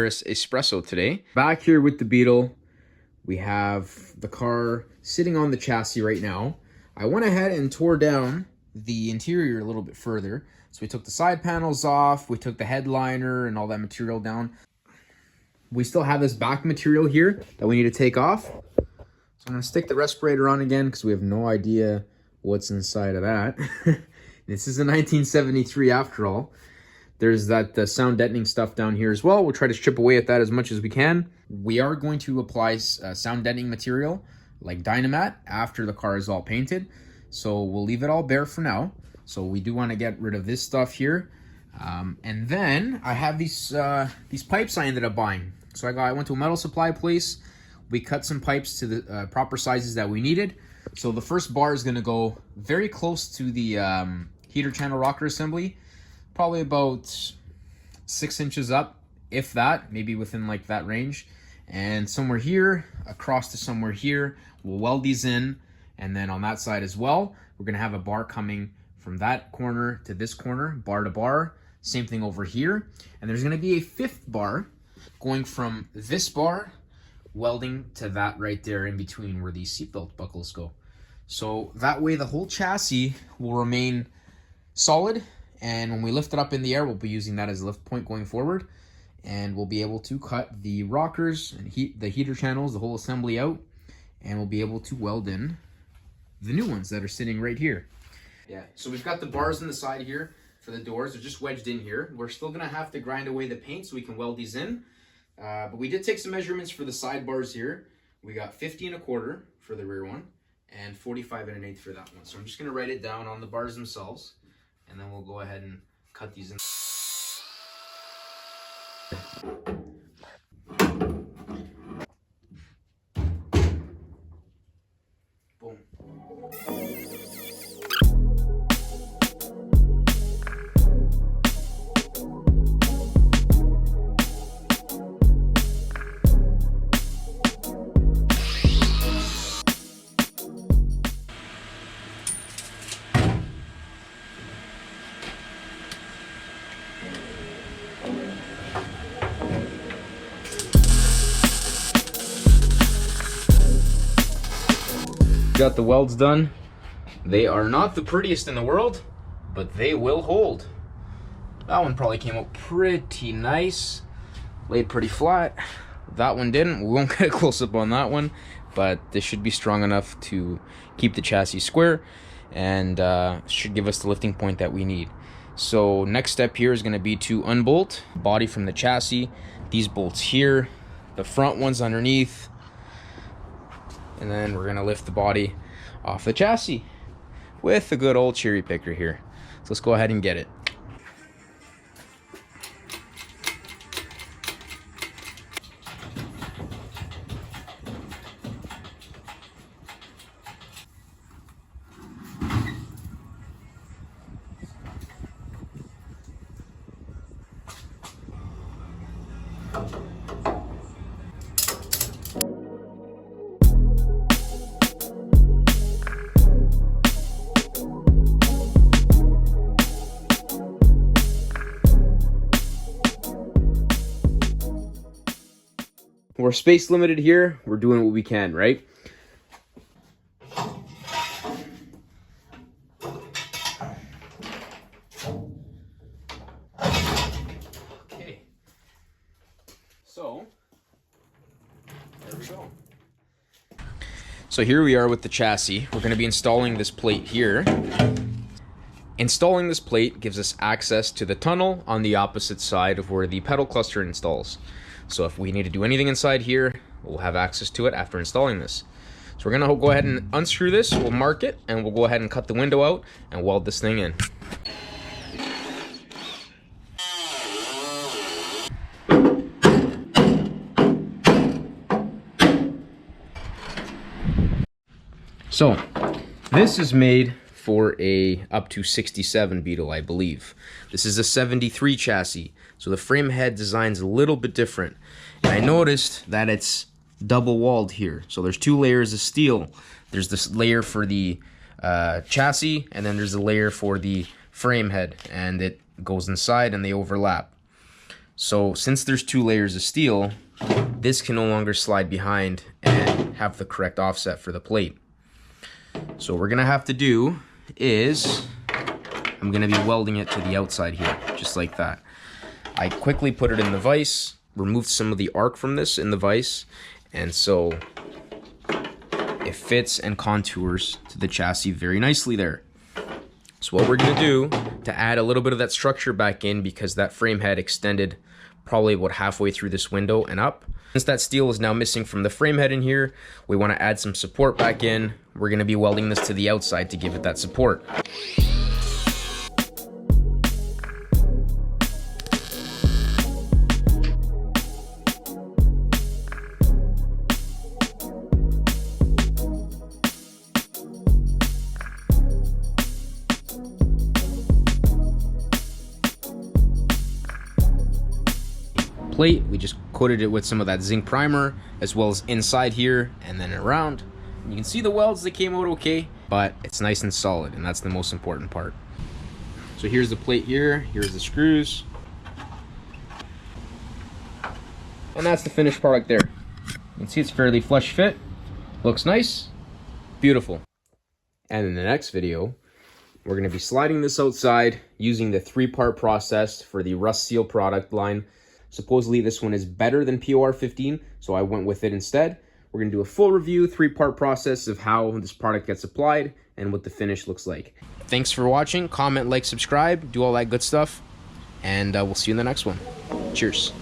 Paris espresso today. Back here with the Beetle, we have the car sitting on the chassis right now. I went ahead and tore down the interior a little bit further. So we took the side panels off, we took the headliner and all that material down. We still have this back material here that we need to take off. So I'm gonna stick the respirator on again because we have no idea what's inside of that. This is a 1973 after all. There's that sound deadening stuff down here as well. We'll try to chip away at that as much as we can. We are going to apply sound deadening material like Dynamat after the car is all painted. So we'll leave it all bare for now. So we do want to get rid of this stuff here. And then I have these pipes I ended up buying. So I went to a metal supply place. We cut some pipes to the proper sizes that we needed. So the first bar is going to go very close to the heater channel rocker assembly. Probably about 6 inches up, if that, maybe within like that range. And somewhere here, across to somewhere here, we'll weld these in. And then on that side as well, we're gonna have a bar coming from that corner to this corner, bar to bar. Same thing over here. And there's gonna be a 5th bar going from this bar, welding to that right there in between where these seatbelt buckles go. So that way the whole chassis will remain solid. And when we lift it up in the air, we'll be using that as a lift point going forward. And we'll be able to cut the rockers and the heater channels, the whole assembly out. And we'll be able to weld in the new ones that are sitting right here. Yeah, so we've got the bars on the side here for the doors. They're just wedged in here. We're still gonna have to grind away the paint so we can weld these in. But we did take some measurements for the side bars here. We got 50 1/4 for the rear one and 45 1/8 for that one. So I'm just gonna write it down on the bars themselves. And then we'll go ahead and cut these in. Boom. Got the welds done. They are not the prettiest in the world, but they will hold. That one probably came out pretty nice, laid pretty flat. That one didn't. We won't get a close-up on that one, but this should be strong enough to keep the chassis square and should give us the lifting point that we need. So next step here is going to be to unbolt body from the chassis. These bolts here, the front ones underneath, and then we're gonna lift the body off the chassis with a good old cherry picker here. So let's go ahead and get it. We're space limited here. We're doing what we can, right? Okay. So, there we go. So here we are with the chassis. We're going to be installing this plate here. Installing this plate gives us access to the tunnel on the opposite side of where the pedal cluster installs. So if we need to do anything inside here, we'll have access to it after installing this. So we're gonna go ahead and unscrew this, we'll mark it, and we'll go ahead and cut the window out and weld this thing in. So this is made for a up to 67 Beetle, I believe. This is a 73 chassis, so the frame head design's a little bit different. And I noticed that it's double walled here. So there's 2 layers of steel. There's this layer for the chassis, and then there's a layer for the frame head, and it goes inside and they overlap. So since there's 2 layers of steel, this can no longer slide behind and have the correct offset for the plate. So what we're gonna have to do is, I'm gonna be welding it to the outside here, just like that. I quickly put it in the vise, removed some of the arc from this in the vise, and so it fits and contours to the chassis very nicely there. So what we're gonna do to add a little bit of that structure back in, because that frame head extended probably about halfway through this window and up. Since that steel is now missing from the frame head in here, we want to add some support back in. We're going to be welding this to the outside to give it that support. Plate, we just coated it with some of that zinc primer, as well as inside here and then around. You can see the welds, they came out okay, but it's nice and solid, and that's the most important part. So here's the plate here, here's the screws, and that's the finished product there. You can see it's fairly flush fit, looks nice, beautiful. And in the next video, we're going to be sliding this outside using the 3-part process for the Rust Seal product line. Supposedly this one is better than POR 15, so I went with it instead. We're going to do a full review, 3-part process of how this product gets applied and what the finish looks like. Thanks for watching. Comment, like, subscribe, do all that good stuff, and we'll see you in the next one. Cheers.